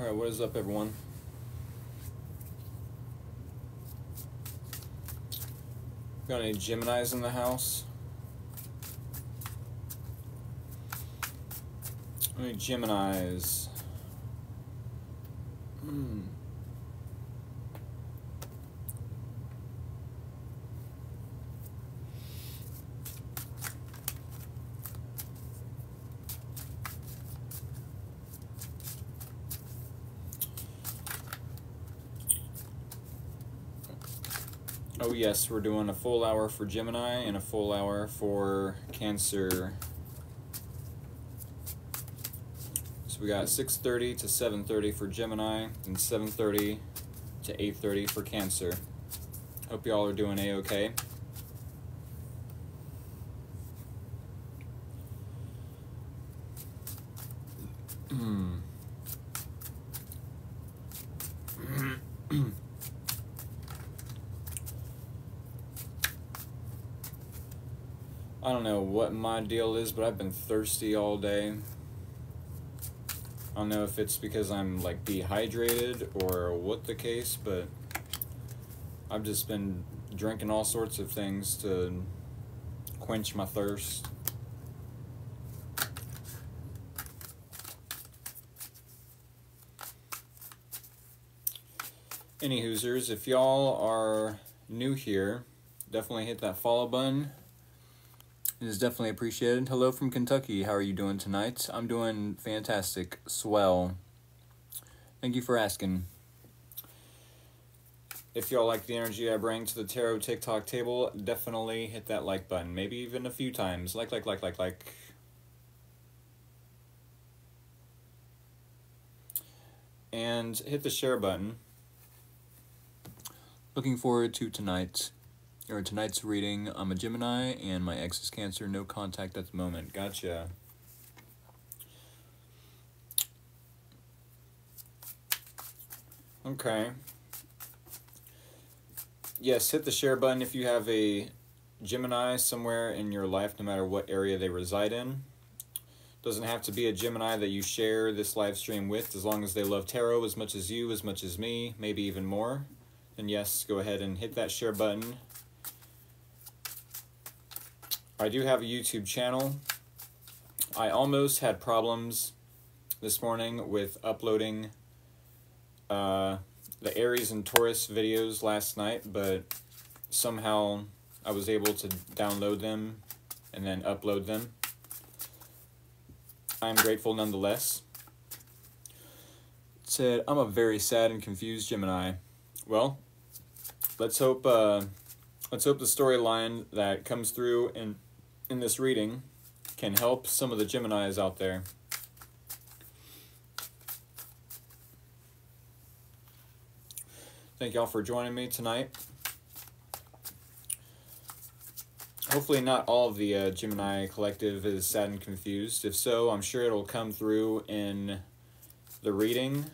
Alright, what is up, everyone? Got any Geminis in the house? Any Geminis? Oh yes, we're doing a full hour for Gemini and a full hour for Cancer. So we got 6:30 to 7:30 for Gemini and 7:30 to 8:30 for Cancer. Hope y'all are doing A-okay. I don't know what my deal is, but I've been thirsty all day. I don't know if it's because I'm like dehydrated or what the case, but I've just been drinking all sorts of things to quench my thirst. Any Hoosers, if y'all are new here, definitely hit that follow button. It is definitely appreciated. Hello from Kentucky. How are you doing tonight? I'm doing fantastic. Swell. Thank you for asking. If y'all like the energy I bring to the Tarot TikTok table, definitely hit that like button. Maybe even a few times. Like. And hit the share button. Looking forward to tonight's reading. I'm a Gemini and my ex is Cancer. No contact at the moment. Gotcha. Okay. Yes, hit the share button if you have a Gemini somewhere in your life, no matter what area they reside in. Doesn't have to be a Gemini that you share this live stream with, as long as they love tarot as much as you, as much as me, maybe even more. And yes, go ahead and hit that share button. I do have a YouTube channel. I almost had problems this morning with uploading the Aries and Taurus videos last night, but somehow I was able to download them and then upload them. I'm grateful nonetheless. It said, I'm a very sad and confused Gemini. Well, let's hope the storyline that comes through in this reading can help some of the Geminis out there. Thank y'all for joining me tonight. Hopefully not all of the Gemini collective is sad and confused. If so, I'm sure it'll come through in the reading.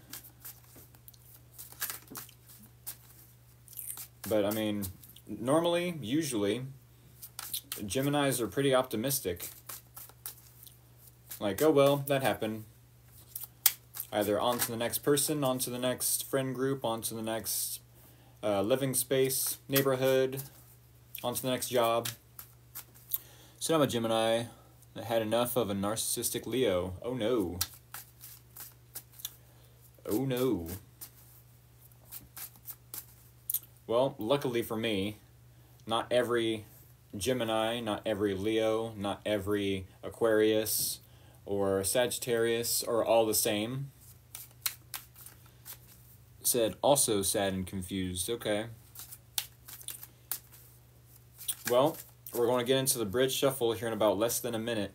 But I mean, usually, Geminis are pretty optimistic. Like, oh well, that happened. Either on to the next person, on to the next friend group, on to the next living space, neighborhood, on to the next job. So I'm a Gemini that had enough of a narcissistic Leo. Oh no. Oh no. Well, luckily for me, not every Gemini, not every Leo, not every Aquarius or Sagittarius are all the same. Said also sad and confused. Okay. Well, we're going to get into the bridge shuffle here in about less than a minute.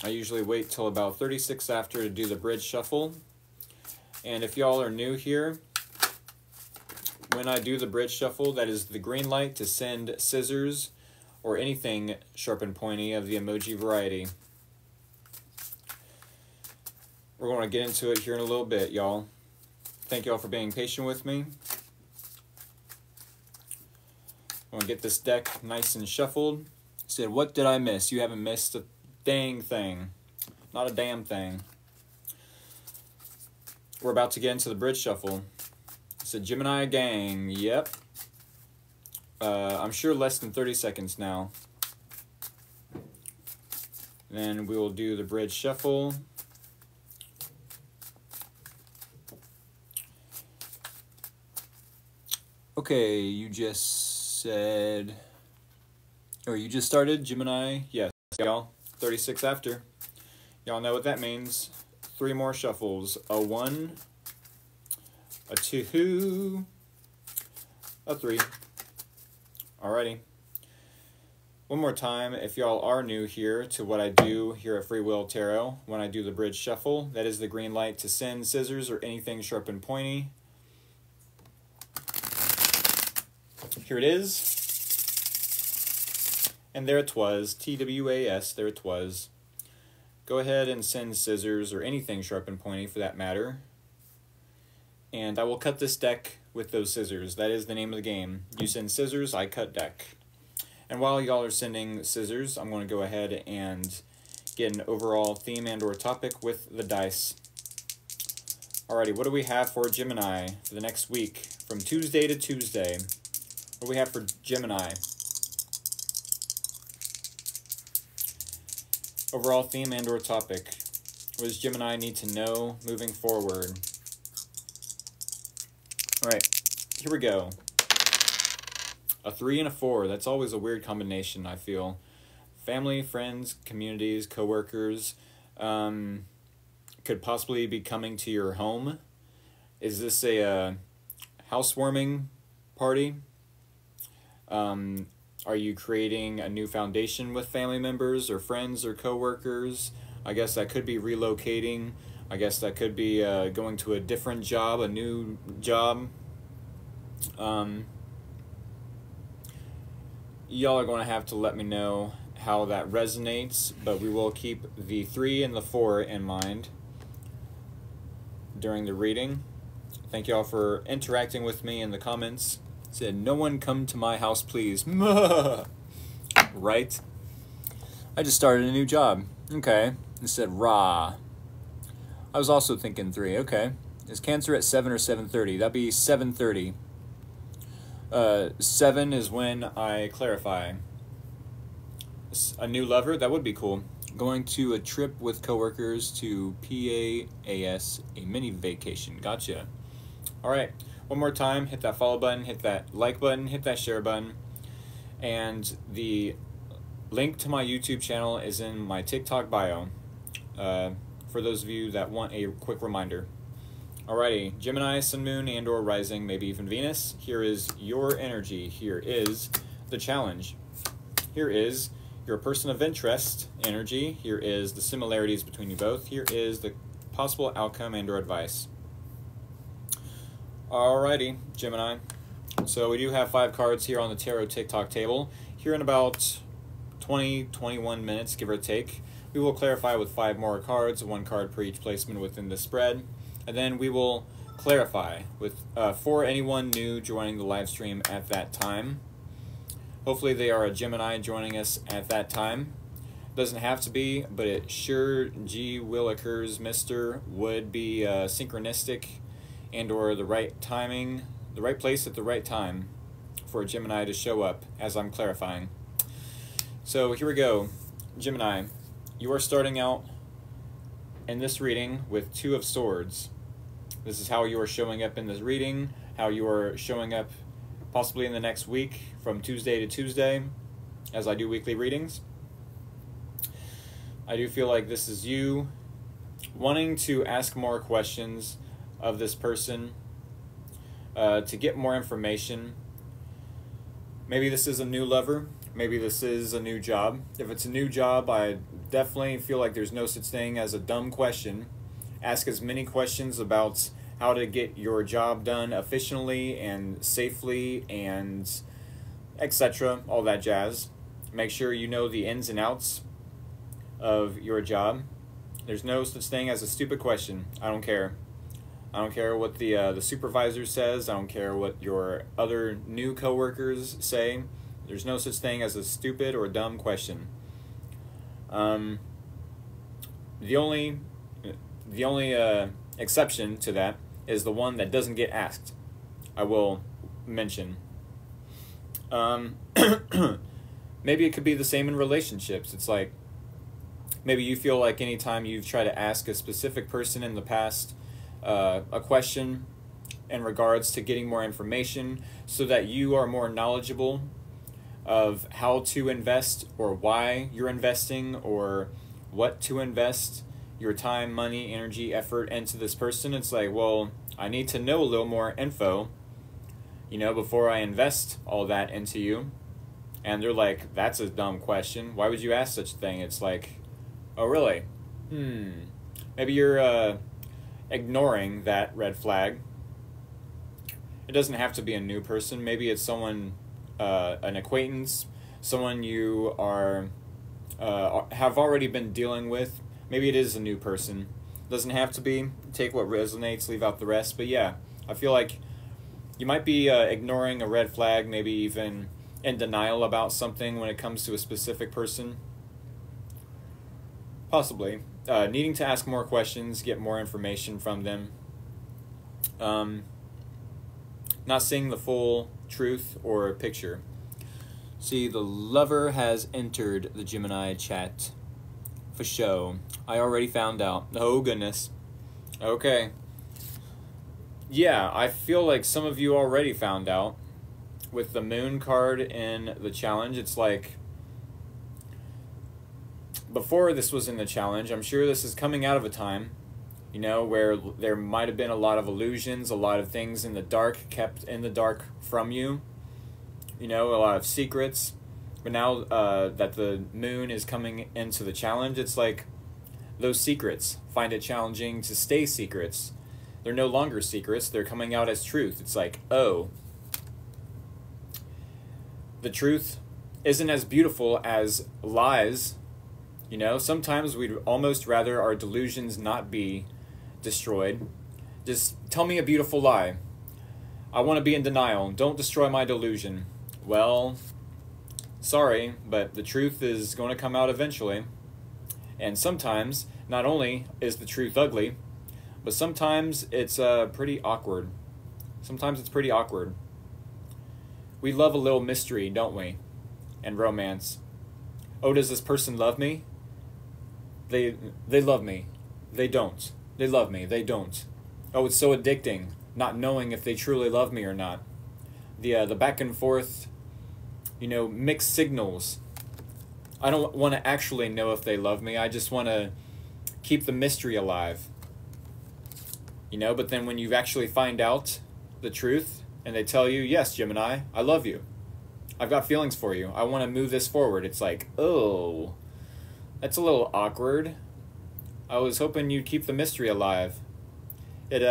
I usually wait till about 36 after to do the bridge shuffle. And if y'all are new here, when I do the bridge shuffle, that is the green light to send scissors or anything sharp and pointy of the emoji variety. We're going to get into it here in a little bit, y'all. Thank y'all for being patient with me. I'm going to get this deck nice and shuffled. Said, what did I miss? You haven't missed a dang thing. Not a damn thing. we're about to get into the bridge shuffle. It's a Gemini gang. Yep. I'm sure less than 30 seconds now. Then we will do the bridge shuffle. Okay, you just said, or you just started Gemini. Yes, y'all. 36 after. Y'all know what that means. 3 more shuffles. A 1, a 2, a 3. Alrighty. One more time, if y'all are new here to what I do here at Free Will Tarot, when I do the bridge shuffle, that is the green light to send scissors or anything sharp and pointy. Here it is. And there it was. TWAS, there it was. Go ahead and send scissors or anything sharp and pointy for that matter. And I will cut this deck with those scissors. That is the name of the game. You send scissors, I cut deck. And while y'all are sending scissors, I'm going to go ahead and get an overall theme and or topic with the dice. Alrighty, what do we have for Gemini for the next week? From Tuesday to Tuesday. What do we have for Gemini? Overall theme and or topic. What does Gemini need to know moving forward? Alright, here we go. A 3 and a 4. That's always a weird combination, I feel. Family, friends, communities, coworkers could possibly be coming to your home. Is this a housewarming party? Are you creating a new foundation with family members or friends or coworkers? I guess that could be relocating. I guess that could be going to a different job, a new job. Y'all are going to have to let me know how that resonates, but we will keep the 3 and the 4 in mind during the reading. Thank y'all for interacting with me in the comments. Said, no one come to my house, please. Right? I just started a new job. Okay. It said, rah. I was also thinking 3. Okay. Is Cancer at 7 or 7:30? That'd be 7:30. 7 is when I clarify. A new lover? That would be cool. Going to a trip with coworkers to PAAS, a mini vacation. Gotcha. Alright. One more time, hit that follow button, hit that like button, hit that share button. And the link to my YouTube channel is in my TikTok bio. For those of you that want a quick reminder. Alrighty, Gemini, Sun, Moon, and or Rising, maybe even Venus. Here is your energy. Here is the challenge. Here is your person of interest energy. Here is the similarities between you both. Here is the possible outcome and or advice. Alrighty, Gemini. So we do have 5 cards here on the Tarot TikTok table. Here in about 20-21 minutes, give or take, we will clarify with 5 more cards, 1 card per each placement within the spread. And then we will clarify with for anyone new joining the live stream at that time. Hopefully they are a Gemini joining us at that time. Doesn't have to be, but it sure gee will occurs, Mr. Would be synchronistic and or the right timing, the right place at the right time for a Gemini to show up as I'm clarifying. So here we go. Gemini, you are starting out in this reading with 2 of Swords. This is how you are showing up in this reading, how you are showing up possibly in the next week from Tuesday to Tuesday as I do weekly readings. I do feel like this is you wanting to ask more questions of this person, to get more information. Maybe this is a new lover. Maybe this is a new job. If it's a new job, I definitely feel like there's no such thing as a dumb question. Ask as many questions about how to get your job done efficiently and safely and etc. All that jazz. Make sure you know the ins and outs of your job. There's no such thing as a stupid question. I don't care. I don't care what the supervisor says. I don't care what your other new coworkers say. There's no such thing as a stupid or dumb question. The only exception to that is the one that doesn't get asked. I will mention. Maybe it could be the same in relationships. It's like, maybe you feel like anytime you've tried to ask a specific person in the past a question in regards to getting more information so that you are more knowledgeable of how to invest or why you're investing or what to invest your time, money, energy, effort into this person. It's like, well, I need to know a little more info, before I invest all that into you. And they're like, that's a dumb question. Why would you ask such a thing? It's like, oh, really? Maybe you're ignoring that red flag. It doesn't have to be a new person. Maybe it's someone, an acquaintance, someone you are have already been dealing with. Maybe it is a new person. Doesn't have to be. Take what resonates, leave out the rest. But yeah, I feel like you might be ignoring a red flag, maybe even in denial about something when it comes to a specific person. Possibly. Needing to ask more questions, get more information from them. Not seeing the full truth or picture. See, the lover has entered the Gemini chat. For show. I already found out. Oh, goodness. Okay. Yeah, I feel like some of you already found out. With the moon card in the challenge, it's like, before this was in the challenge, I'm sure this is coming out of a time, where there might have been a lot of illusions, a lot of things in the dark, kept in the dark from you, a lot of secrets. But now that the moon is coming into the challenge, it's like those secrets, find it challenging to stay secrets. They're no longer secrets, they're coming out as truth. It's like, oh, the truth isn't as beautiful as lies. Sometimes we'd almost rather our delusions not be destroyed. Just tell me a beautiful lie. I want to be in denial. Don't destroy my delusion. Well, sorry, but the truth is going to come out eventually. And sometimes, not only is the truth ugly, but sometimes it's pretty awkward. Sometimes it's pretty awkward. We love a little mystery, don't we? And romance. Oh, does this person love me? They love me. They don't. They love me. They don't. Oh, it's so addicting, not knowing if they truly love me or not. The back and forth, mixed signals. I don't want to actually know if they love me. I just want to keep the mystery alive. But then when you actually find out the truth and they tell you, yes, Gemini, I love you. I've got feelings for you. I want to move this forward. It's like, oh, that's a little awkward. I was hoping you'd keep the mystery alive. Keep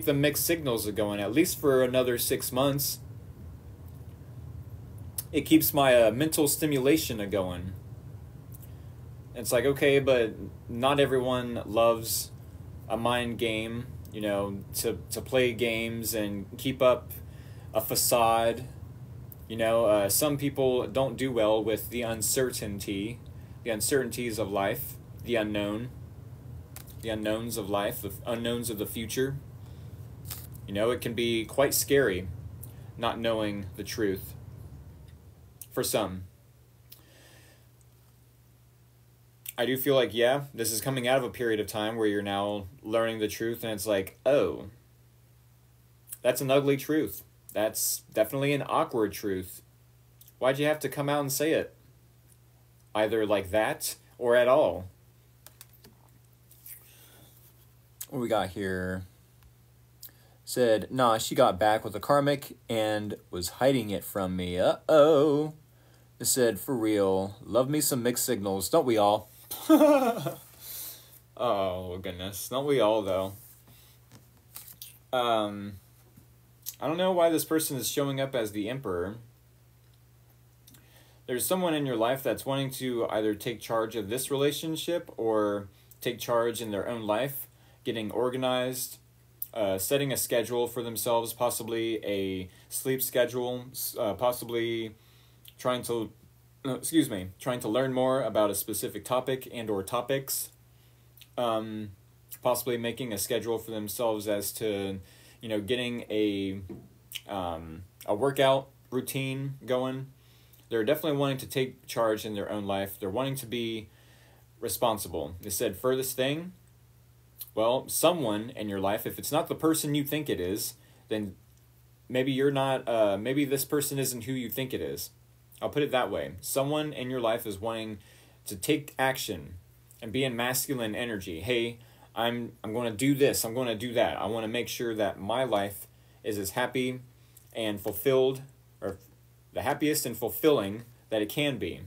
the mixed signals going at least for another 6 months. It keeps my mental stimulation going. It's like, okay, but not everyone loves a mind game, to play games and keep up a facade. Some people don't do well with the uncertainty, the uncertainties of life, the unknown, the unknowns of life, the unknowns of the future. It can be quite scary not knowing the truth for some. I do feel like, yeah, this is coming out of a period of time where you're now learning the truth, and it's like, oh, that's an ugly truth. That's definitely an awkward truth. Why'd you have to come out and say it? Either like that or at all. What we got here? Said, nah, she got back with a karmic and was hiding it from me. Uh-oh. It said, for real, love me some mixed signals. Don't we all? Oh, goodness. Don't we all, though? I don't know why this person is showing up as the Emperor. There's someone in your life that's wanting to either take charge of this relationship or take charge in their own life, getting organized, setting a schedule for themselves, possibly a sleep schedule, possibly trying to learn more about a specific topic and or topics. possibly making a schedule for themselves as to, getting a workout routine going. They're definitely wanting to take charge in their own life. They're wanting to be responsible. They said furthest thing, well, someone in your life, if it's not the person you think it is, then maybe you're not, maybe this person isn't who you think it is. I'll put it that way. Someone in your life is wanting to take action and be in masculine energy. Hey, I'm going to do this. I'm going to do that. I want to make sure that my life is as happy and fulfilled, or the happiest and fulfilling that it can be.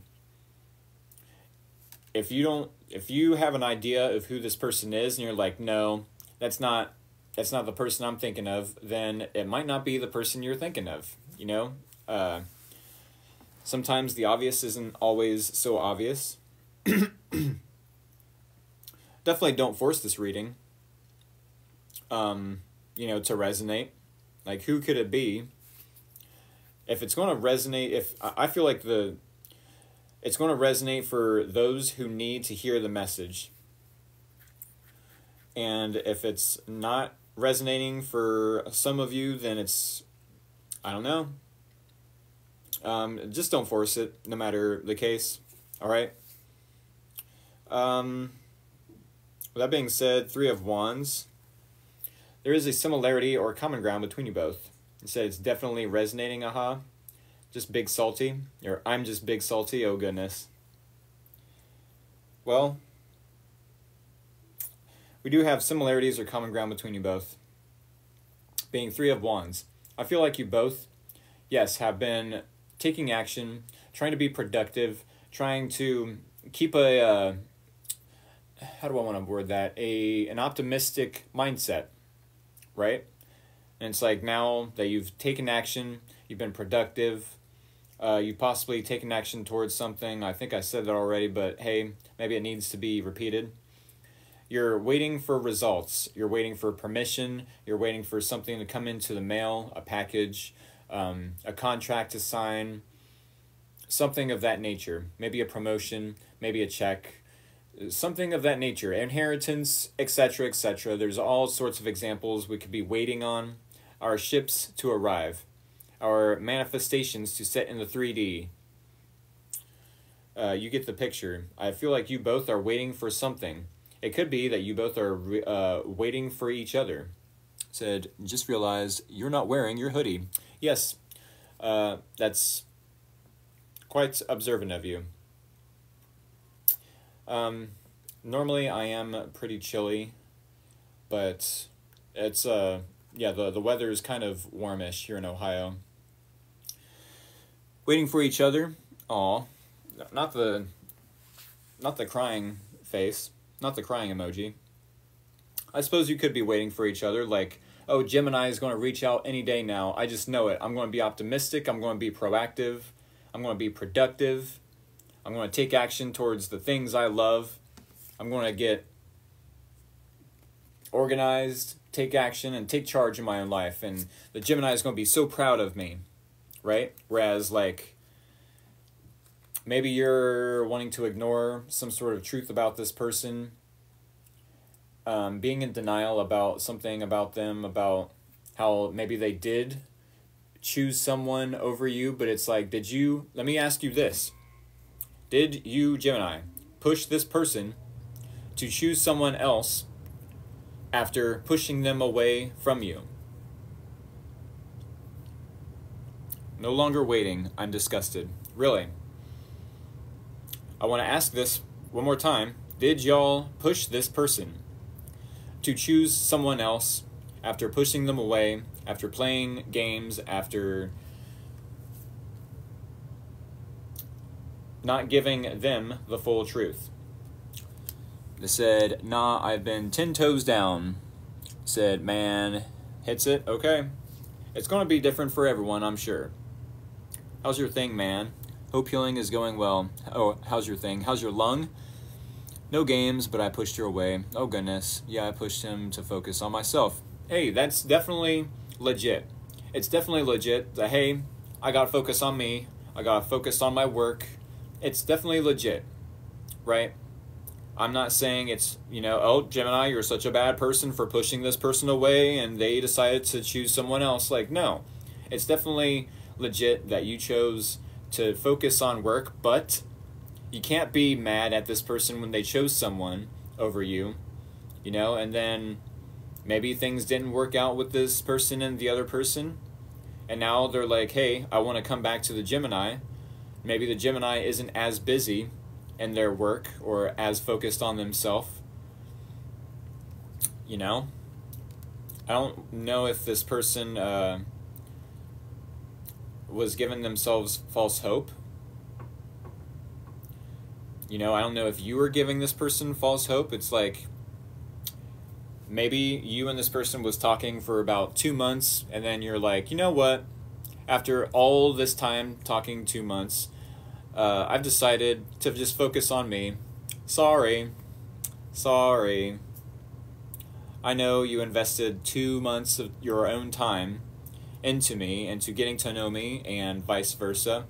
If you have an idea of who this person is and you're like, no, that's not the person I'm thinking of, then it might not be the person you're thinking of, Sometimes the obvious isn't always so obvious. Definitely don't force this reading, to resonate. Like, who could it be? If it's going to resonate, I feel like it's going to resonate for those who need to hear the message. And if it's not resonating for some of you, then it's, I don't know. Just don't force it, no matter the case. All right. With that being said, Three of Wands. There is a similarity or common ground between you both. It said it's definitely resonating, aha. Just big salty. Or I'm just big salty, oh goodness. Well, we do have similarities or common ground between you both. Being Three of Wands. I feel like you both, yes, have been taking action, trying to be productive, trying to keep how do I want to word that? An optimistic mindset, right? And it's like, now that you've taken action, you've been productive, you've possibly taken action towards something. I think I said that already, but hey, maybe it needs to be repeated. You're waiting for results. You're waiting for permission. You're waiting for something to come into the mail, a package, a contract to sign, something of that nature. Maybe a promotion, maybe a check, something of that nature, inheritance, etc., etc. There's all sorts of examples we could be waiting on. Our ships to arrive, our manifestations to set in the 3D. You get the picture. I feel like you both are waiting for something. It could be that you both are waiting for each other. Said, just realized you're not wearing your hoodie. Yes, that's quite observant of you. Normally I am pretty chilly, but it's, the weather is kind of warmish here in Ohio. Waiting for each other. Aw, not the crying face, not the crying emoji. I suppose you could be waiting for each other, like, oh, Gemini is going to reach out any day now. I just know it. I'm going to be optimistic. I'm going to be proactive. I'm going to be productive. I'm going to take action towards the things I love. I'm going to get organized, take action, and take charge in my own life. And the Gemini is going to be so proud of me, right? Whereas, like, maybe you're wanting to ignore some sort of truth about this person, being in denial about something about them, about how maybe they did choose someone over you, but it's like, let me ask you this. Did you, Gemini, push this person to choose someone else after pushing them away from you? No longer waiting, I'm disgusted. Really. I want to ask this one more time. Did y'all push this person to choose someone else after pushing them away, after playing games, after not giving them the full truth? They said, nah, I've been 10 toes down. Said, man, hits it, okay. It's going to be different for everyone, I'm sure. How's your thing, man? Hope healing is going well. Oh, how's your thing? How's your lung? No games, but I pushed her away. Oh, goodness. Yeah, I pushed him to focus on myself. Hey, that's definitely legit. It's definitely legit that, hey, I got to focus on me. I got to focus on my work. It's definitely legit, right? I'm not saying it's, oh, Gemini, you're such a bad person for pushing this person away and they decided to choose someone else. Like, no. It's definitely legit that you chose to focus on work, but you can't be mad at this person when they chose someone over you, and then maybe things didn't work out with this person and the other person, and now they're like, hey, I want to come back to the Gemini. Maybe the Gemini isn't as busy in their work or as focused on themselves. I don't know if this person was giving themselves false hope. I don't know if you were giving this person false hope. It's like maybe you and this person was talking for about 2 months, and then you're like, you know what? After all this time talking 2 months, I've decided to just focus on me. Sorry. I know you invested 2 months of your own time into me, into getting to know me, and vice versa.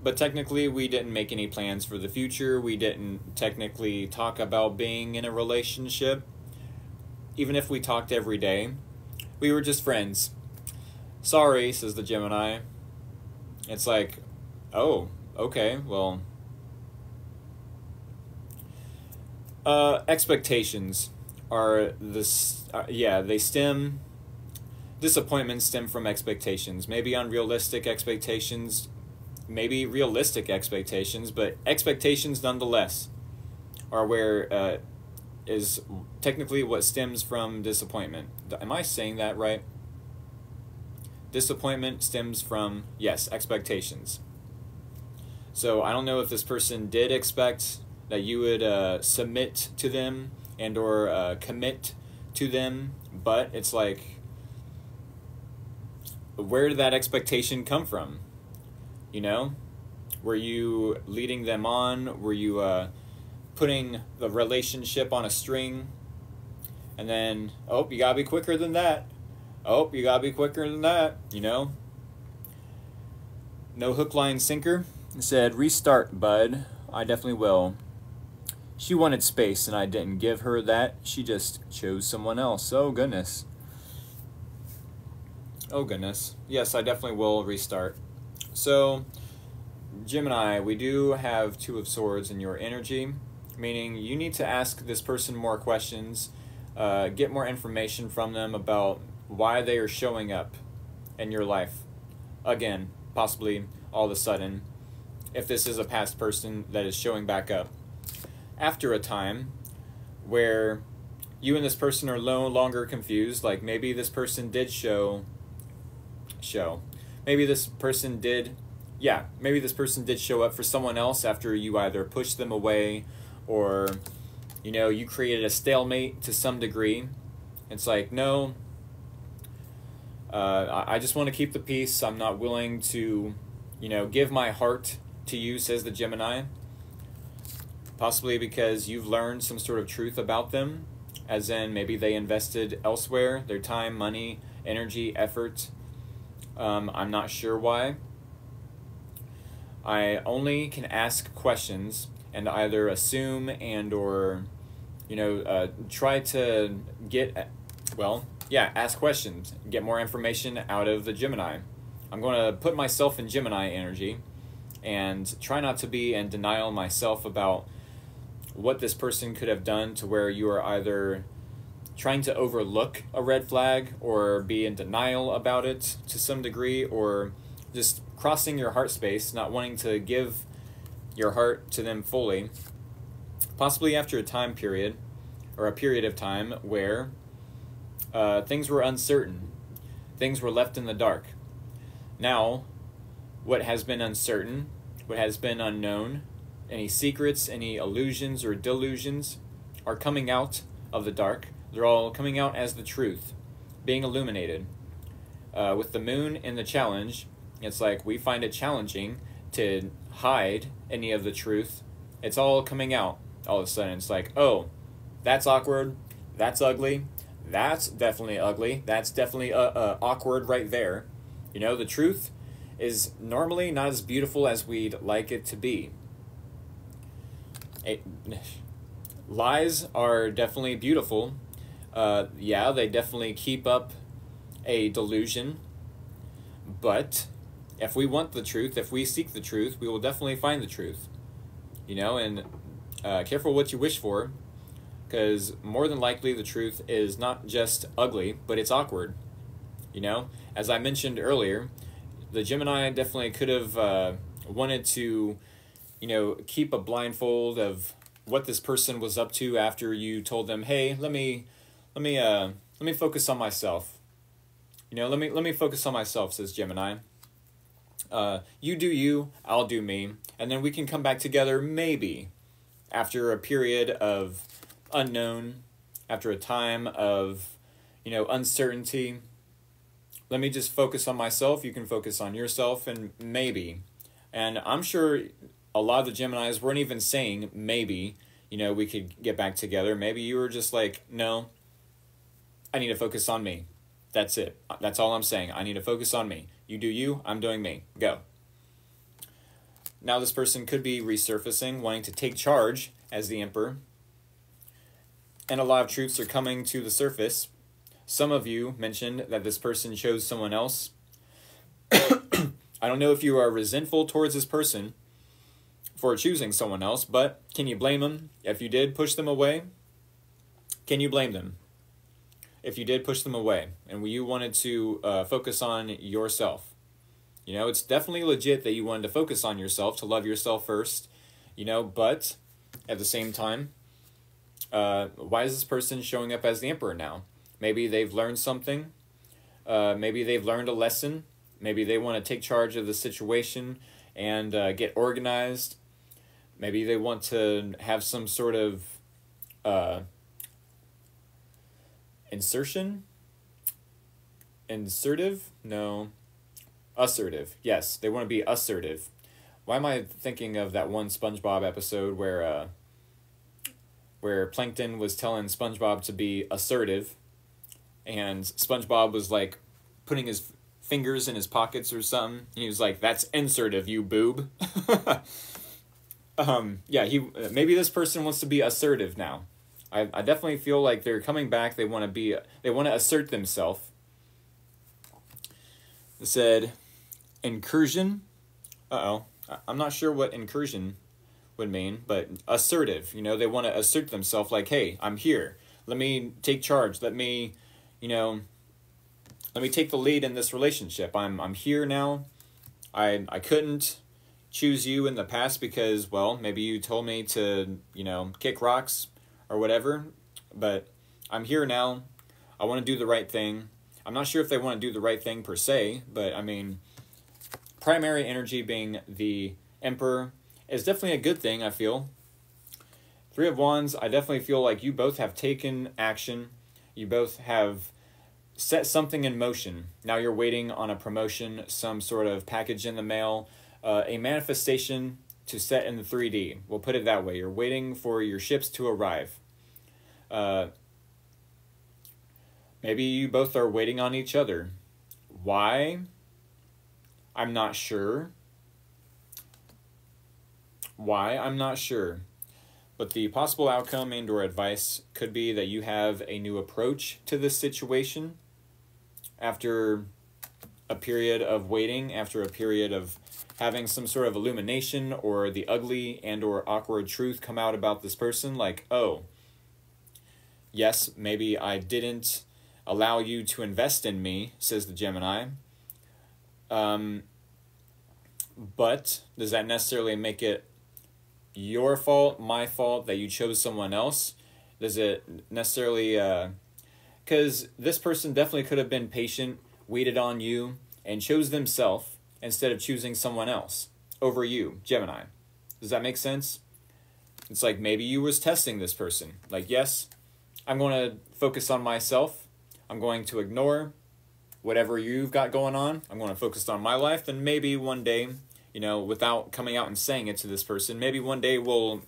But technically, we didn't make any plans for the future. We didn't technically talk about being in a relationship. Even if we talked every day, we were just friends. Sorry, says the Gemini. It's like, oh, okay, well. Expectations are this. Disappointments stem from expectations. Maybe unrealistic expectations. Maybe realistic expectations, but expectations nonetheless are where is technically what stems from disappointment. Am I saying that right? Disappointment stems from, yes, expectations. So I don't know if this person did expect that you would submit to them and or commit to them, but it's like, where did that expectation come from? Were you leading them on? Were you putting the relationship on a string? And then, oh, you gotta be quicker than that. Oh, you gotta be quicker than that, No hook, line, sinker. It said, restart, bud. I definitely will. She wanted space, and I didn't give her that. She just chose someone else. Oh, goodness. Oh, goodness. Yes, I definitely will restart. So, Gemini, we do have Two of Swords in your energy, meaning you need to ask this person more questions, get more information from them about why they are showing up in your life. Again, possibly all of a sudden, if this is a past person that is showing back up. After a time where you and this person are no longer confused, like maybe this person did maybe this person did show up for someone else after you either pushed them away or, you created a stalemate to some degree. It's like, no, I just want to keep the peace. I'm not willing to, give my heart to you, says the Gemini. Possibly because you've learned some sort of truth about them, as in maybe they invested elsewhere, their time, money, energy, effort. I'm not sure why. I only can ask questions and either assume and or, try to ask questions, get more information out of the Gemini. I'm going to put myself in Gemini energy and try not to be in denial myself about what this person could have done to where you are either trying to overlook a red flag or be in denial about it to some degree, or just crossing your heart space, not wanting to give your heart to them fully, possibly after a time period or a period of time where things were uncertain, things were left in the dark. Now, what has been uncertain, what has been unknown, any secrets, any illusions or delusions are coming out of the dark. They're all coming out as the truth, being illuminated. With the moon in the challenge, it's like we find it challenging to hide any of the truth. It's all coming out all of a sudden. It's like, oh, that's awkward, that's ugly, that's definitely ugly, that's definitely awkward right there. The truth is normally not as beautiful as we'd like it to be. a, lies are definitely beautiful. Yeah, they definitely keep up a delusion. But if we want the truth, if we seek the truth, we will definitely find the truth. And careful what you wish for, because more than likely the truth is not just ugly, but it's awkward. As I mentioned earlier, the Gemini definitely could have wanted to, keep a blindfold of what this person was up to after you told them, hey, let me focus on myself. Let me focus on myself, says Gemini. You do you, I'll do me, and then we can come back together maybe after a period of unknown, after a time of, uncertainty. Let me just focus on myself, you can focus on yourself, and maybe. And I'm sure a lot of the Geminis weren't even saying maybe, we could get back together. Maybe you were just like, no, I need to focus on me. That's it. That's all I'm saying. I need to focus on me. You do you, I'm doing me. Go. Now this person could be resurfacing, wanting to take charge as the Emperor. And a lot of truths are coming to the surface. Some of you mentioned that this person chose someone else. I don't know if you are resentful towards this person for choosing someone else, but can you blame them? If you did push them away, can you blame them? If you did push them away and you wanted to focus on yourself. It's definitely legit that you wanted to focus on yourself, to love yourself first, but at the same time, why is this person showing up as the Emperor now? Maybe they've learned something. Maybe they've learned a lesson. Maybe they want to take charge of the situation and get organized. Maybe they want to have some sort of assertive. Yes, they want to be assertive. Why am I thinking of that one SpongeBob episode where Plankton was telling SpongeBob to be assertive, and SpongeBob was like putting his fingers in his pockets or something. He was like, "That's insertive, you boob." Maybe this person wants to be assertive now. I definitely feel like they're coming back. They want to assert themselves. It said incursion. I'm not sure what incursion would mean, but assertive. They want to assert themselves like, hey, I'm here. Let me take charge. Let me take the lead in this relationship. I'm here now. I couldn't choose you in the past because, well, maybe you told me to, kick rocks or whatever, but I'm here now. I want to do the right thing. I'm not sure if they want to do the right thing per se, but I mean, primary energy being the Emperor is definitely a good thing, I feel. Three of Wands, I definitely feel like you both have taken action. You both have set something in motion. Now you're waiting on a promotion, some sort of package in the mail, a manifestation to set in the 3D. We'll put it that way. You're waiting for your ships to arrive. Maybe you both are waiting on each other. Why? I'm not sure. Why? I'm not sure. But the possible outcome and or advice could be that you have a new approach to this situation after a period of waiting, after a period of having some sort of illumination or the ugly and or awkward truth come out about this person, like, oh, yes, maybe I didn't allow you to invest in me, says the Gemini. But does that necessarily make it your fault, my fault, that you chose someone else? Does it necessarily, because this person definitely could have been patient, waited on you, and chose themselves instead of choosing someone else over you, Gemini. Does that make sense? It's like maybe you was testing this person. Like, yes, I'm going to focus on myself. I'm going to ignore whatever you've got going on. I'm going to focus on my life, and maybe one day, without coming out and saying it to this person, maybe one day we'll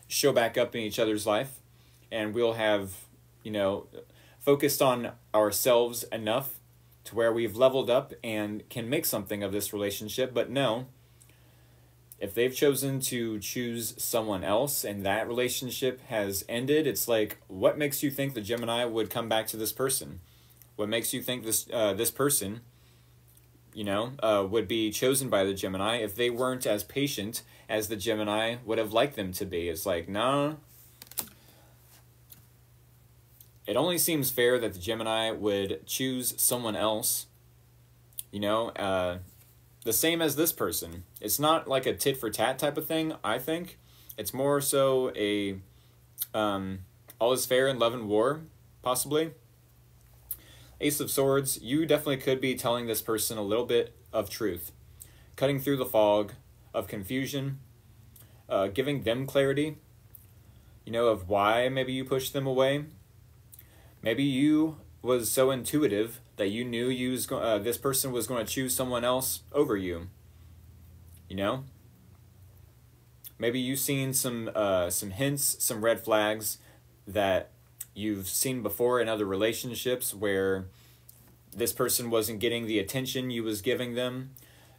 show back up in each other's life, and we'll have, focused on ourselves enough to where we've leveled up and can make something of this relationship. But no, if they've chosen to choose someone else and that relationship has ended, it's like, what makes you think the Gemini would come back to this person? What makes you think this person, would be chosen by the Gemini if they weren't as patient as the Gemini would have liked them to be? It's like, no. It only seems fair that the Gemini would choose someone else, the same as this person. It's not like a tit for tat type of thing, I think. It's more so a all is fair in love and war, possibly. Ace of Swords, you definitely could be telling this person a little bit of truth, cutting through the fog of confusion, giving them clarity, of why maybe you pushed them away. Maybe you was so intuitive that you knew this person was going to choose someone else over you. Maybe you've seen some hints, some red flags that you've seen before in other relationships where this person wasn't getting the attention you was giving them,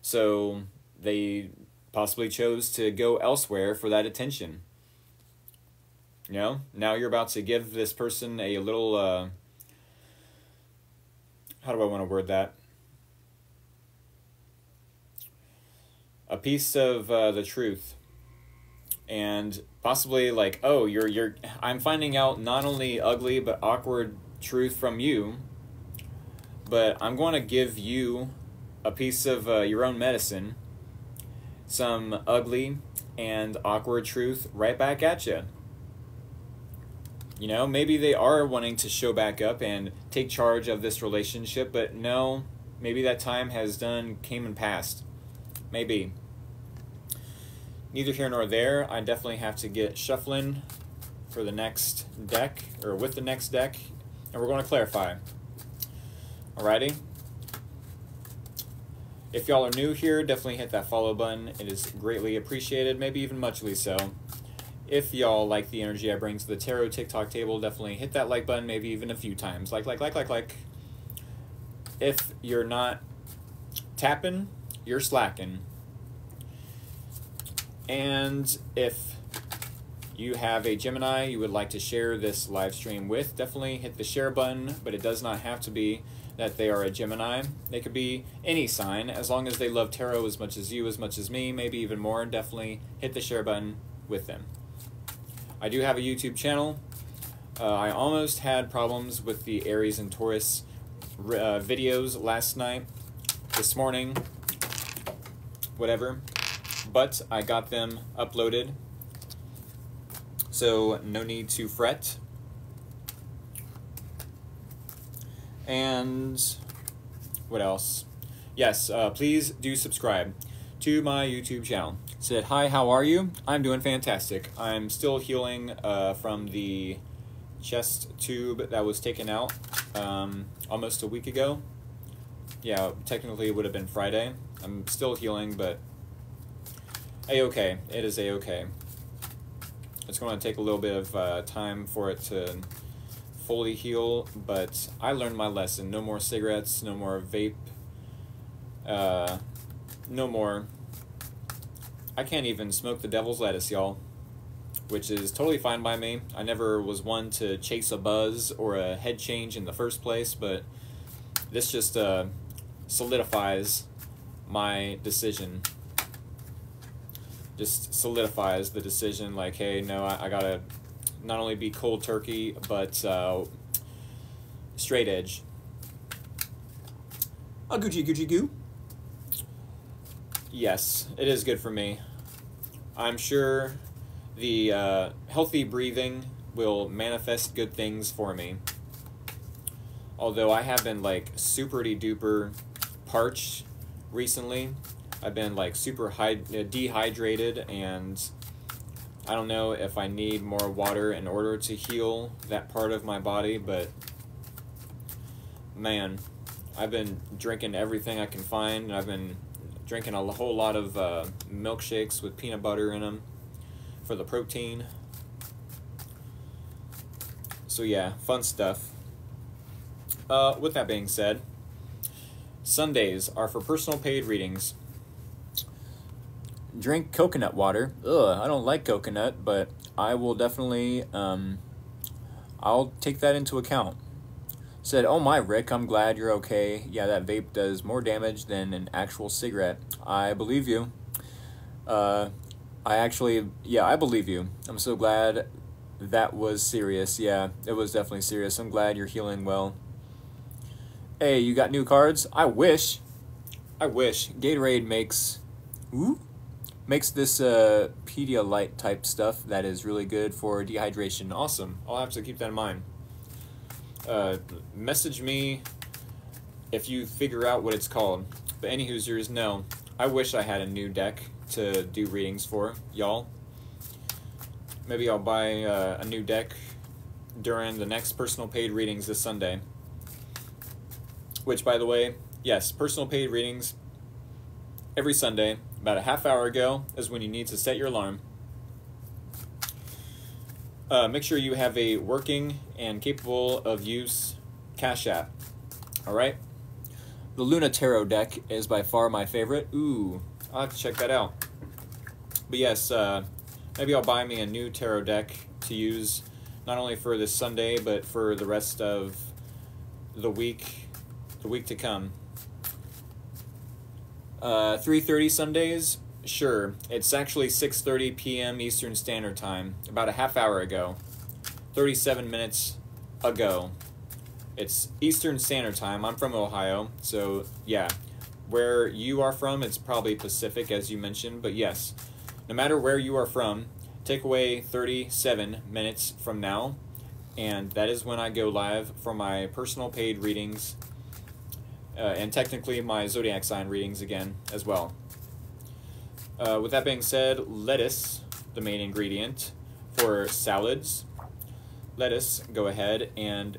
so they possibly chose to go elsewhere for that attention. Now you're about to give this person a little, how do I want to word that? A piece of the truth. And possibly like, oh, I'm finding out not only ugly but awkward truth from you, but I'm going to give you a piece of your own medicine, some ugly and awkward truth right back at you. Maybe they are wanting to show back up and take charge of this relationship, but no, maybe that time came and passed. Maybe. Neither here nor there. I definitely have to get shuffling for the next deck, or with the next deck, and we're going to clarify. Alrighty. If y'all are new here, definitely hit that follow button. It is greatly appreciated, maybe even muchly so. If y'all like the energy I bring to the tarot TikTok table, definitely hit that like button, maybe even a few times. Like. If you're not tapping, you're slacking. And if you have a Gemini you would like to share this live stream with, definitely hit the share button, but it does not have to be that they are a Gemini. They could be any sign, as long as they love tarot as much as you, as much as me, maybe even more. Definitely hit the share button with them. I do have a YouTube channel. I almost had problems with the Aries and Taurus videos last night, this morning, whatever, but I got them uploaded, so no need to fret. And what else? Yes, please do subscribe to my YouTube channel. Said, hi, how are you? I'm doing fantastic. I'm still healing from the chest tube that was taken out almost a week ago. Yeah, technically it would have been Friday. I'm still healing, but A-okay. It is A-okay. It's going to take a little bit of time for it to fully heal, but I learned my lesson. No more cigarettes, no more vape, no more. I can't even smoke the devil's lettuce, y'all, which is totally fine by me. I never was one to chase a buzz or a head change in the first place, but this just solidifies my decision. Just solidifies the decision, like, hey, no, I gotta not only be cold turkey, but straight edge. A Gucci goo. Yes, it is good for me. I'm sure the healthy breathing will manifest good things for me. Although I have been like super duper parched recently. I've been like super dehydrated, and I don't know if I need more water in order to heal that part of my body, but man, I've been drinking everything I can find, and I've been drinking a whole lot of milkshakes with peanut butter in them for the protein. So yeah, fun stuff. With that being said, Sundays are for personal paid readings. drink coconut water. Ugh, I don't like coconut, but I will definitely, I'll take that into account. Said, oh my, Rick, I'm glad you're okay. Yeah, that vape does more damage than an actual cigarette. I believe you. I believe you. I'm so glad that was serious. Yeah, it was definitely serious. I'm glad you're healing well. Hey, you got new cards? I wish. Gatorade makes this Pedialyte type stuff that is really good for dehydration. Awesome. I'll have to keep that in mind. Message me if you figure out what it's called. But any Hoosiers, no. I wish I had a new deck to do readings for y'all. Maybe I'll buy a new deck during the next personal paid readings this Sunday. Which, by the way, yes, personal paid readings every Sunday. About a half hour ago is when you need to set your alarm. Make sure you have a working and capable of use Cash App. All right? The Luna Tarot deck is by far my favorite. Ooh, I'll have to check that out. But yes, maybe I'll buy me a new tarot deck to use not only for this Sunday, but for the rest of the week to come. 3:30 Sundays? Sure. It's actually 6:30 p.m. Eastern Standard Time, about a half hour ago. 37 minutes ago. It's Eastern Standard Time. I'm from Ohio, so yeah. Where you are from, it's probably Pacific, as you mentioned, but yes. No matter where you are from, take away 37 minutes from now, and that is when I go live for my personal paid readings, and technically my zodiac sign readings again as well. With that being said, lettuce, the main ingredient for salads. Lettuce, go ahead and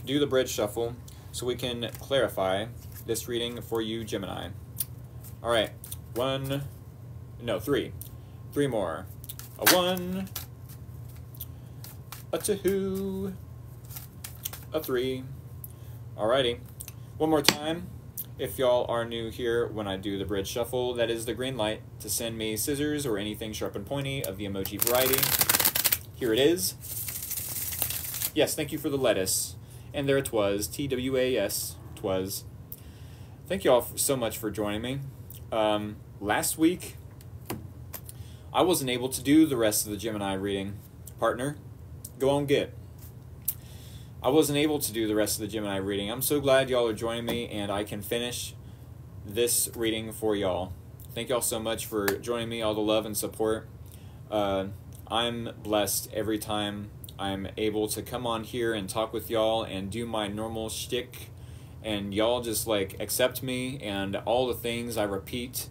do the bridge shuffle so we can clarify this reading for you, Gemini. All right, three more. A 1, a 2, a 3. Alrighty, one more time. If y'all are new here when I do the bridge shuffle, that is the green light to send me scissors or anything sharp and pointy of the emoji variety. Here it is. Yes, thank you for the lettuce. And there it was, TWAS, twas. Thank you all so much for joining me. Last week, I wasn't able to do the rest of the Gemini reading. Partner, go on get. I wasn't able to do the rest of the Gemini reading. I'm so glad y'all are joining me and I can finish this reading for y'all. Thank y'all so much for joining me, all the love and support. I'm blessed every time I'm able to come on here and talk with y'all and do my normal shtick, and y'all just like accept me and all the things I repeat,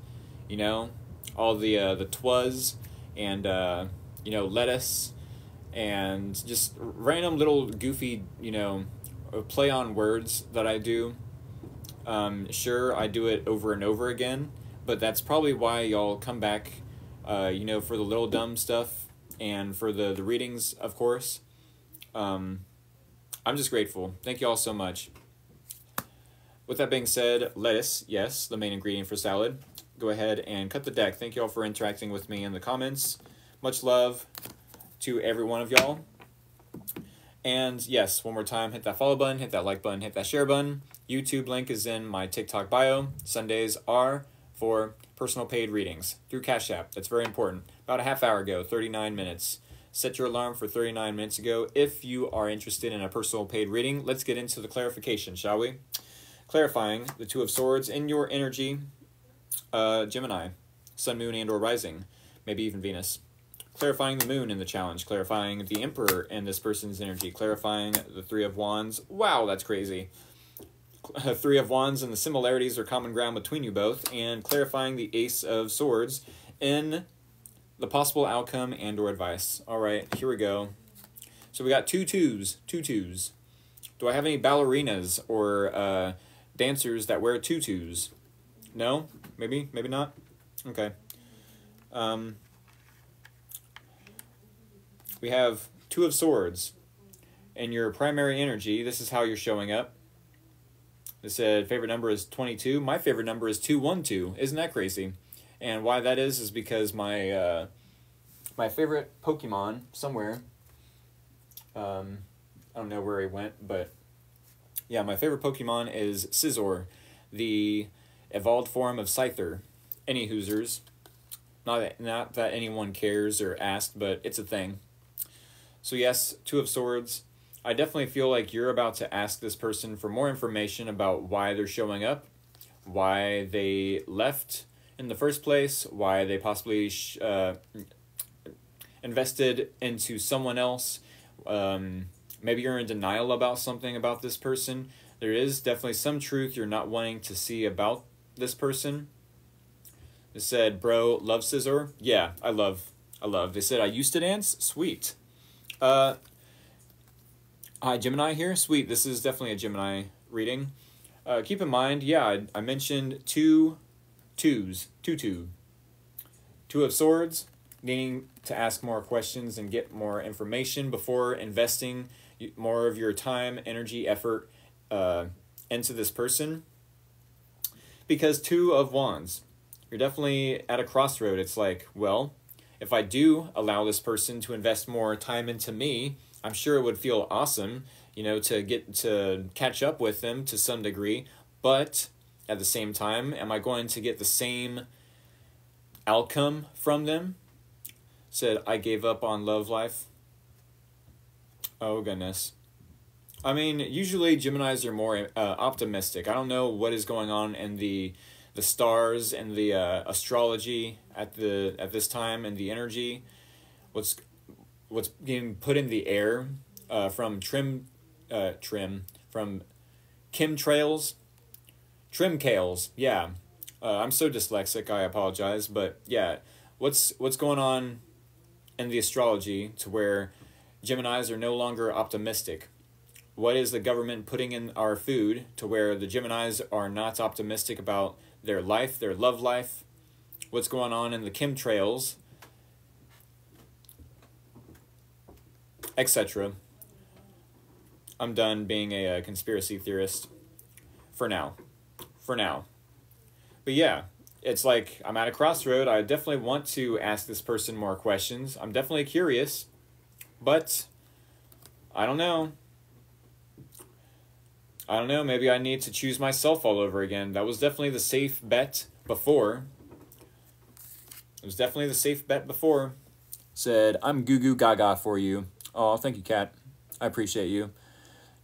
you know, all the twas and lettuce and just random little goofy, play on words that I do. Sure, I do it over and over again, but that's probably why y'all come back, for the little dumb stuff and for the readings, of course. I'm just grateful. Thank you all so much. With that being said, lettuce, yes, the main ingredient for salad. Go ahead and cut the deck. Thank you all for interacting with me in the comments. Much love to every one of y'all. And yes, one more time, hit that follow button, hit that like button, hit that share button. YouTube link is in my TikTok bio. Sundays are for personal paid readings through Cash App. That's very important. About a half hour ago, 39 minutes. Set your alarm for 39 minutes ago. If you are interested in a personal paid reading, let's get into the clarification, shall we? Clarifying the Two of Swords in your energy, Gemini, Sun, Moon, and or Rising, maybe even Venus. Clarifying the Moon in the challenge, clarifying the Emperor in this person's energy, clarifying the Three of Wands. Wow, that's crazy. Three of Wands and the similarities or common ground between you both, and clarifying the Ace of Swords in the possible outcome and or advice. All right, here we go. So we got two twos. Do I have any ballerinas or dancers that wear tutus? No? Maybe not? Okay. We have Two of Swords. In your primary energy, this is how you're showing up. It said favorite number is 22. My favorite number is 212. Isn't that crazy? And why that is because my my favorite Pokemon somewhere, I don't know where he went, but yeah, my favorite Pokemon is Scizor, the evolved form of Scyther. Any Hoosers. Not that anyone cares or asked, but it's a thing. So yes, Two of Swords. I definitely feel like you're about to ask this person for more information about why they're showing up, why they left in the first place, why they possibly invested into someone else. Maybe you're in denial about something about this person. There is definitely some truth you're not wanting to see about this person. They said, bro, love Scizor? Yeah, I love. They said, I used to dance? Sweet. Hi, Gemini here? Sweet, this is definitely a Gemini reading. Keep in mind, yeah, I mentioned two Two of Swords, needing to ask more questions and get more information before investing more of your time, energy, effort into this person. Because Two of Wands, you're definitely at a crossroad. It's like, well, if I do allow this person to invest more time into me, I'm sure it would feel awesome, you know, to get to catch up with them to some degree. But at the same time, am I going to get the same outcome from them? Said, I gave up on love life. Oh, goodness. I mean, usually Geminis are more optimistic. I don't know what is going on in the stars and the astrology at this time and the energy. What's being put in the air from Trimcales. Yeah, I'm so dyslexic. I apologize, but yeah, what's going on in the astrology to where Geminis are no longer optimistic? What is the government putting in our food to where the Geminis are not optimistic about their life, their love life? What's going on in the chemtrails, etc. I'm done being a conspiracy theorist for now. But yeah, it's like I'm at a crossroad. I definitely want to ask this person more questions. I'm definitely curious, but I don't know. Maybe I need to choose myself all over again. That was definitely the safe bet before. Said, I'm goo goo gaga for you. Oh, thank you, Kat. I appreciate you.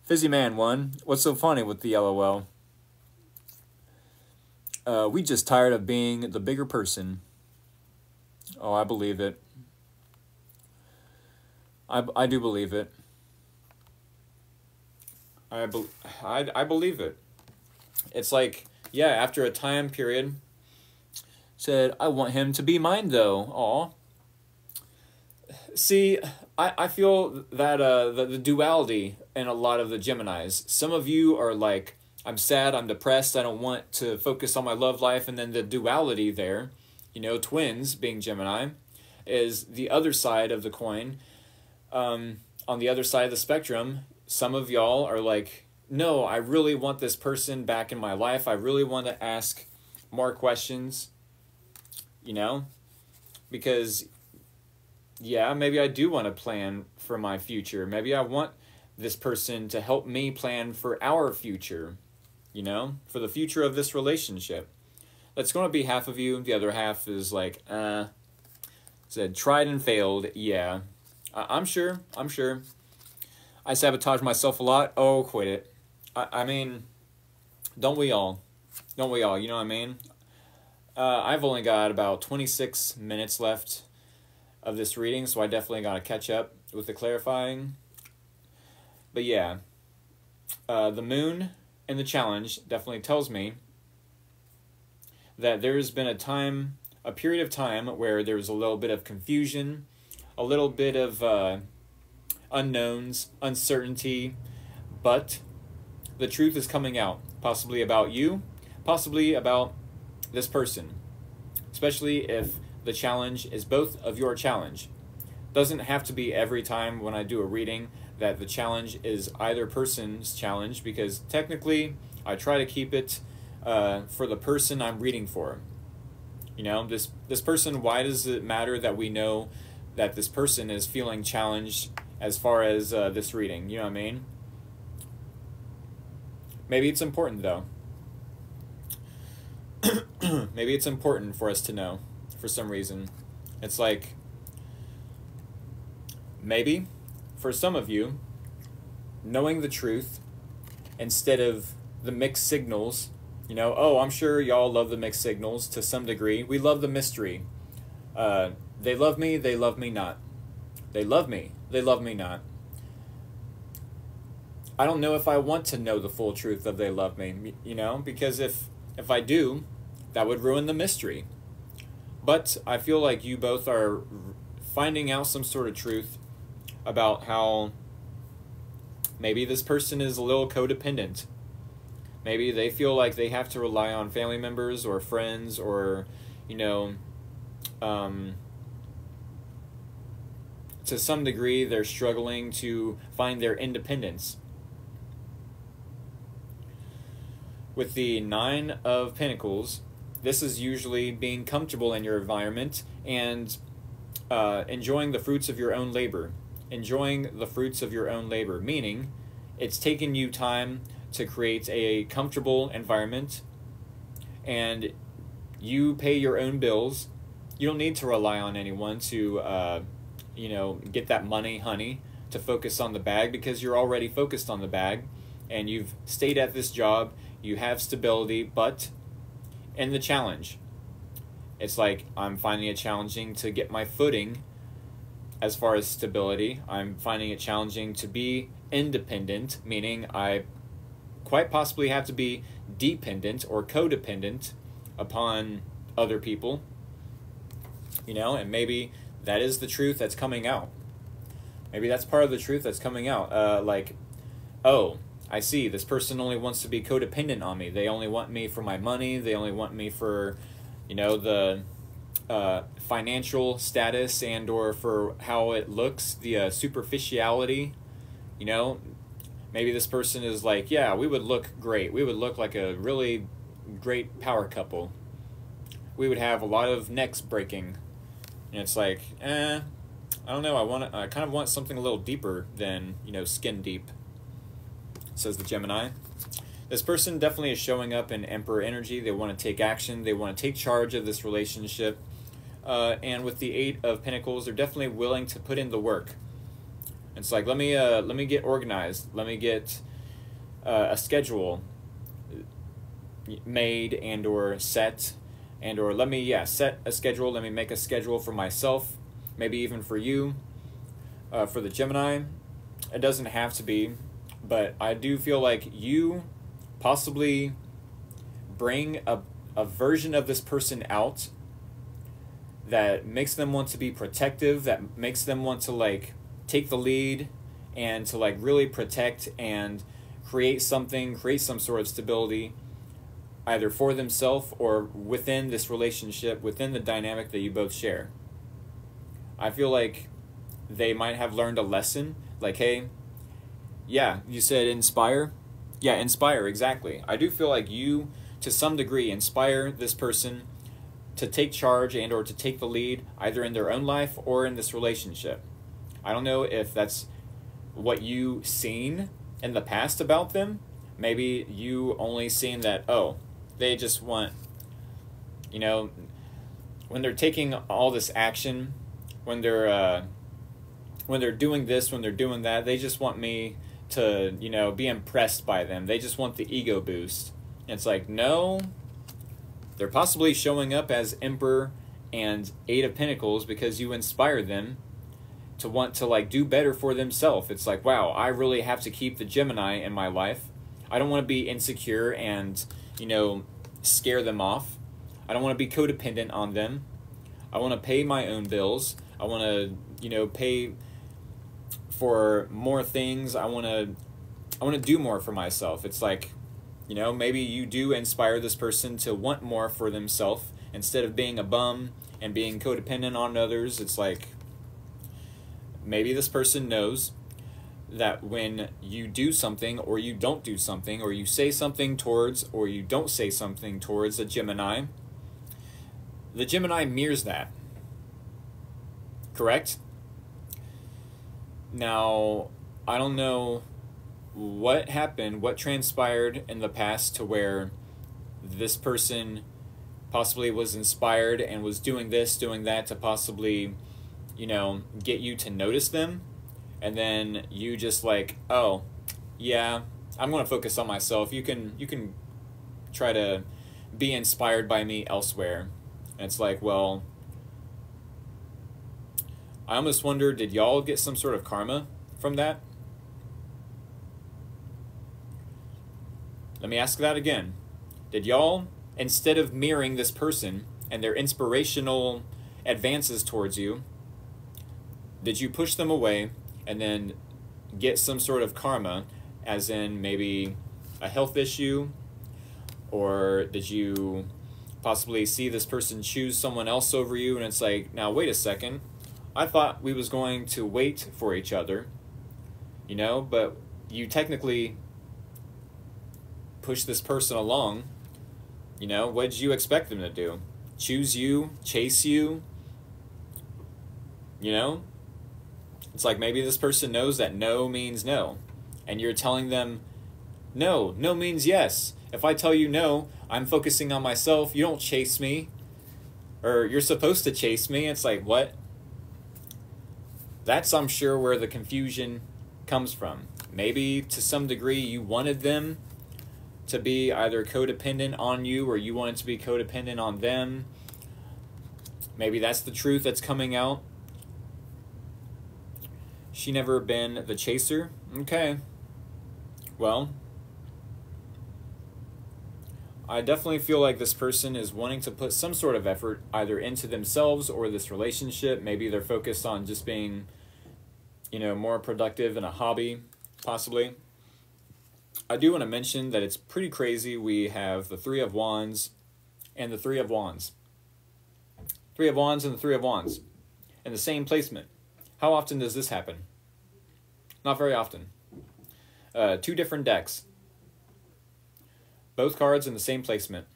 Fizzy Man 1. What's so funny with the LOL? We just tired of being the bigger person. Oh, I believe it. I do believe it. I believe it. It's like, yeah, after a time period, said, I want him to be mine, though. Aw. See, I feel that the duality in a lot of the Geminis. Some of you are like, I'm sad, I'm depressed, I don't want to focus on my love life. And then the duality there, you know, twins being Gemini, is the other side of the coin. On the other side of the spectrum, some of y'all are like, no, I really want this person back in my life. I really want to ask more questions, you know, because, yeah, maybe I do want to plan for my future. Maybe I want this person to help me plan for our future, you know, for the future of this relationship. That's going to be half of you. The other half is like, said tried and failed. Yeah, I'm sure. I sabotage myself a lot. Oh, quit it. I mean, don't we all? You know what I mean? I've only got about 26 minutes left of this reading, so I definitely got to catch up with the clarifying. But yeah, the moon and the challenge definitely tells me that there's been a period of time where there was a little bit of confusion, a little bit of unknowns, uncertainty, but the truth is coming out, possibly about you, possibly about this person, especially if the challenge is both of your challenge. Doesn't have to be every time when I do a reading that the challenge is either person's challenge, because technically I try to keep it for the person I'm reading for. You know, this person, why does it matter that we know that this person is feeling challenged as far as this reading? You know what I mean? Maybe it's important, though. Maybe it's important for us to know for some reason. It's like, maybe for some of you, knowing the truth instead of the mixed signals, you know, oh, I'm sure y'all love the mixed signals to some degree. We love the mystery. They love me not. They love me not. I don't know if I want to know the full truth of they love me, you know, because if I do, that would ruin the mystery. But I feel like you both are finding out some sort of truth about how maybe this person is a little codependent. Maybe they feel like they have to rely on family members or friends or, you know, to some degree they're struggling to find their independence. With the Nine of Pentacles, this is usually being comfortable in your environment and enjoying the fruits of your own labor. Enjoying the fruits of your own labor, meaning it's taken you time to create a comfortable environment and you pay your own bills. You don't need to rely on anyone to, you know, get that money, honey, to focus on the bag, because you're already focused on the bag and you've stayed at this job, you have stability, but in the challenge, it's like I'm finding it challenging to get my footing as far as stability. I'm finding it challenging to be independent, meaning I quite possibly have to be dependent or codependent upon other people, you know, and maybe that is the truth that's coming out. Maybe that's part of the truth that's coming out. Like, oh, I see, this person only wants to be codependent on me. They only want me for my money. They only want me for, you know, the financial status and or for how it looks, the superficiality, you know. Maybe this person is like, yeah, we would look great. We would look like a really great power couple. We would have a lot of necks breaking. And it's like, I don't know. I kind of want something a little deeper than, you know, skin deep, says the Gemini. This person definitely is showing up in Emperor energy. They want to take action. They want to take charge of this relationship. And with the Eight of Pentacles, they're definitely willing to put in the work. It's like, let me get organized. Let me get a schedule made and or set, and or let me set a schedule. Let me make a schedule for myself, maybe even for you, for the Gemini. It doesn't have to be, but I do feel like you possibly bring a version of this person out that makes them want to be protective, that makes them want to like take the lead and to like really protect and create some sort of stability either for themselves or within this relationship, within the dynamic that you both share. I feel like they might have learned a lesson, like, hey, yeah, you said inspire. Yeah, inspire, exactly. I do feel like you, to some degree, inspire this person to take charge and or to take the lead either in their own life or in this relationship. I don't know if that's what you seen in the past about them. Maybe you only seen that, oh, they just want, you know, when they're taking all this action, when they're doing this, when they're doing that, they just want me to, you know, be impressed by them. They just want the ego boost. And it's like, no, they're possibly showing up as Emperor and Eight of Pentacles because you inspire them to want to like do better for themselves. It's like, wow, I really have to keep the Gemini in my life. I don't want to be insecure and, you know, scare them off. I don't want to be codependent on them. I want to pay my own bills. I want to, you know, pay for more things. I want to do more for myself. It's like, you know, maybe you do inspire this person to want more for themselves instead of being a bum and being codependent on others. It's like, maybe this person knows that when you do something or you don't do something or you say something towards or you don't say something towards a Gemini, The Gemini mirrors that, correct? Now, I don't know what happened, what transpired in the past to where this person possibly was inspired and was doing this, doing that to possibly, you know, get you to notice them. And then you just like, oh, yeah, I'm going to focus on myself. You can try to be inspired by me elsewhere. And it's like, well, I almost wonder, did y'all get some sort of karma from that? Let me ask that again. Did y'all, instead of mirroring this person and their inspirational advances towards you, did you push them away and then get some sort of karma, as in maybe a health issue? Or did you possibly see this person choose someone else over you and it's like, now wait a second, I thought we was going to wait for each other, you know, but you technically push this person along. You know, what did you expect them to do? Choose you, chase you? You know? It's like maybe this person knows that no means no, and you're telling them, no means yes. If I tell you no, I'm focusing on myself, you don't chase me, or you're supposed to chase me. It's like, what? That's, I'm sure, where the confusion comes from. Maybe to some degree you wanted them to be either codependent on you or you wanted to be codependent on them. Maybe that's the truth that's coming out. She never been the chaser? Okay. Well, I definitely feel like this person is wanting to put some sort of effort either into themselves or this relationship. Maybe they're focused on just being, you know, more productive in a hobby, possibly. I do want to mention that it's pretty crazy. We have the Three of Wands and the Three of Wands. Three of Wands and the Three of Wands in the same placement. How often does this happen? Not very often. Two different decks. Both cards in the same placement.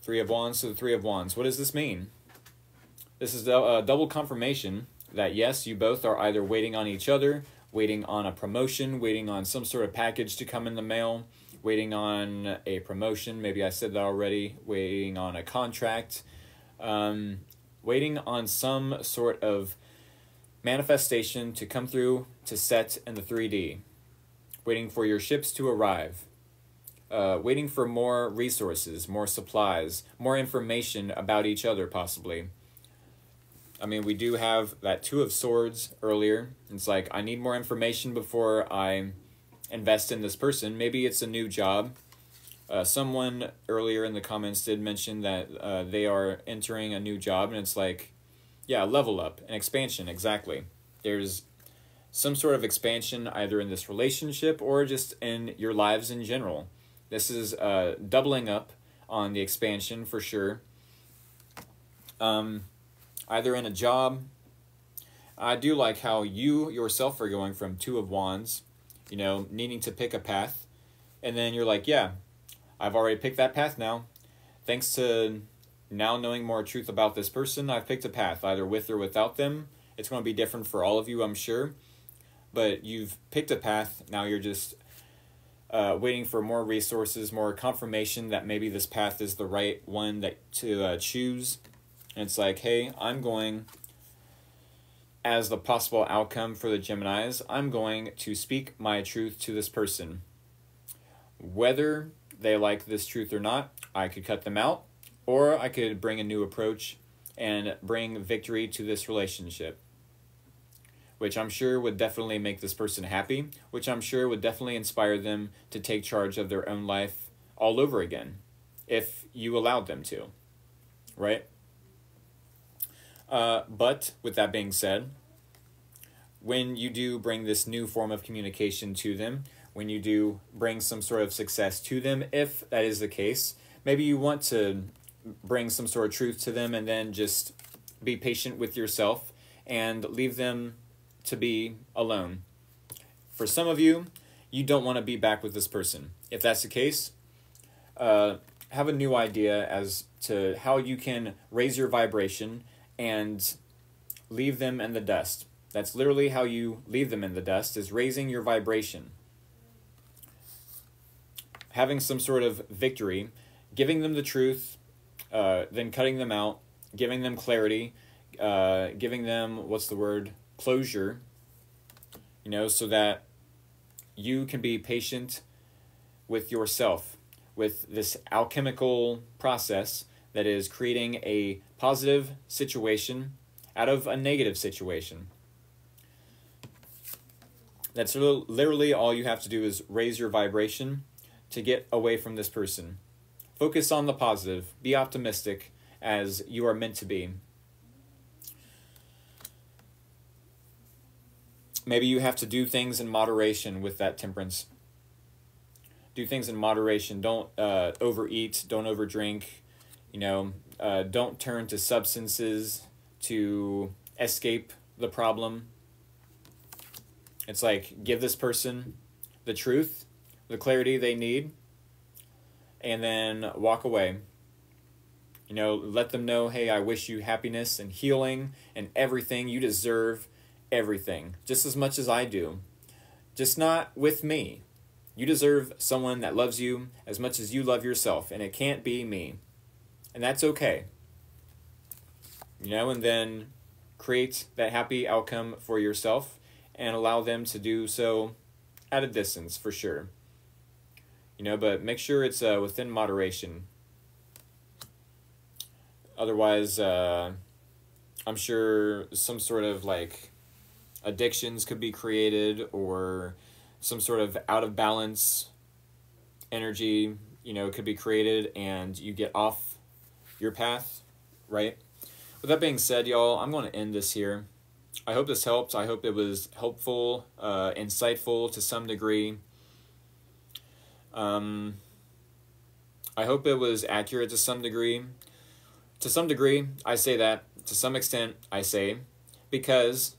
Three of Wands to the Three of Wands. What does this mean? This is a double confirmation that yes, you both are either waiting on each other, waiting on a promotion, waiting on some sort of package to come in the mail, waiting on a promotion, maybe I said that already, waiting on a contract, waiting on some sort of manifestation to come through to set in the 3D, waiting for your ships to arrive, waiting for more resources, more supplies, more information about each other possibly. I mean, we do have that Two of Swords earlier. It's like, I need more information before I invest in this person. Maybe it's a new job. Someone earlier in the comments did mention that they are entering a new job, and it's like, yeah, level up, an expansion, exactly. There's some sort of expansion either in this relationship or just in your lives in general. This is doubling up on the expansion for sure. Either in a job. I do like how you yourself are going from Two of Wands, you know, needing to pick a path. And then you're like, yeah, I've already picked that path now. Thanks to now knowing more truth about this person, I've picked a path, either with or without them. It's going to be different for all of you, I'm sure. But you've picked a path. Now you're just waiting for more resources, more confirmation that maybe this path is the right one to choose. And it's like, hey, I'm going, as the possible outcome for the Geminis, I'm going to speak my truth to this person. Whether they like this truth or not, I could cut them out, or I could bring a new approach and bring victory to this relationship, which I'm sure would definitely make this person happy, which I'm sure would definitely inspire them to take charge of their own life all over again, if you allowed them to, right? But with that being said, when you do bring this new form of communication to them, when you do bring some sort of success to them, if that is the case, maybe you want to bring some sort of truth to them and then just be patient with yourself and leave them to be alone. For some of you, you don't want to be back with this person. If that's the case, have a new idea as to how you can raise your vibration and leave them in the dust. That's literally how you leave them in the dust, is raising your vibration. Having some sort of victory, giving them the truth, then cutting them out, giving them clarity, giving them, closure, so that you can be patient with yourself, with this alchemical process that is creating a positive situation out of a negative situation. That's literally all you have to do, is raise your vibration to get away from this person. Focus on the positive. Be optimistic as you are meant to be. Maybe you have to do things in moderation with that temperance. Do things in moderation. Don't overeat. Don't overdrink. Don't turn to substances to escape the problem. It's like, give this person the truth, the clarity they need, and then walk away. Let them know, hey, I wish you happiness and healing and everything. You deserve everything, just as much as I do. Just not with me. You deserve someone that loves you as much as you love yourself, and it can't be me. And that's okay. And then create that happy outcome for yourself and allow them to do so at a distance, for sure. But make sure it's within moderation. Otherwise, I'm sure some sort of addictions could be created, or some sort of out of balance energy, could be created, and you get off your path, right? With that being said, y'all, I'm going to end this here. I hope this helped. I hope it was helpful, insightful to some degree. I hope it was accurate to some degree. To some degree, I say that. To some extent, I say, because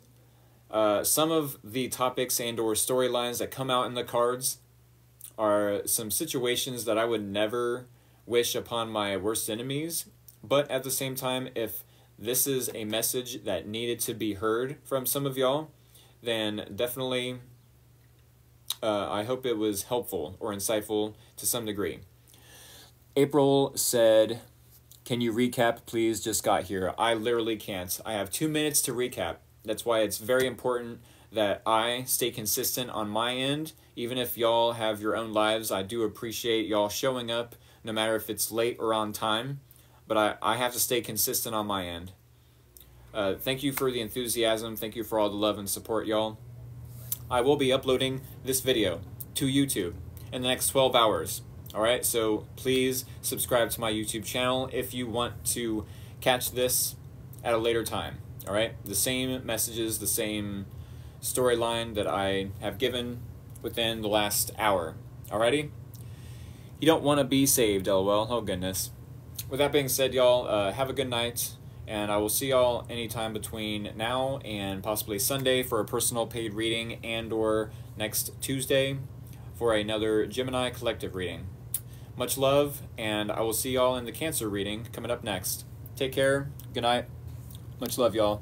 some of the topics and or storylines that come out in the cards are some situations that I would never wish upon my worst enemies. But at the same time, if this is a message that needed to be heard from some of y'all, then definitely I hope it was helpful or insightful to some degree. April said, can you recap, please? Just got here. I literally can't. I have 2 minutes to recap. That's why it's very important that I stay consistent on my end. Even if y'all have your own lives, I do appreciate y'all showing up, no matter if it's late or on time. But I have to stay consistent on my end. Thank you for the enthusiasm. Thank you for all the love and support, y'all. I will be uploading this video to YouTube in the next 12 hours. All right, so please subscribe to my YouTube channel if you want to catch this at a later time. All right, the same messages, the same storyline that I have given within the last hour. Alrighty? You don't want to be saved, LOL. Oh, goodness. With that being said, y'all, have a good night, and I will see y'all anytime between now and possibly Sunday for a personal paid reading, and or next Tuesday for another Gemini collective reading. Much love, and I will see y'all in the Cancer reading coming up next. Take care. Good night. Much love, y'all.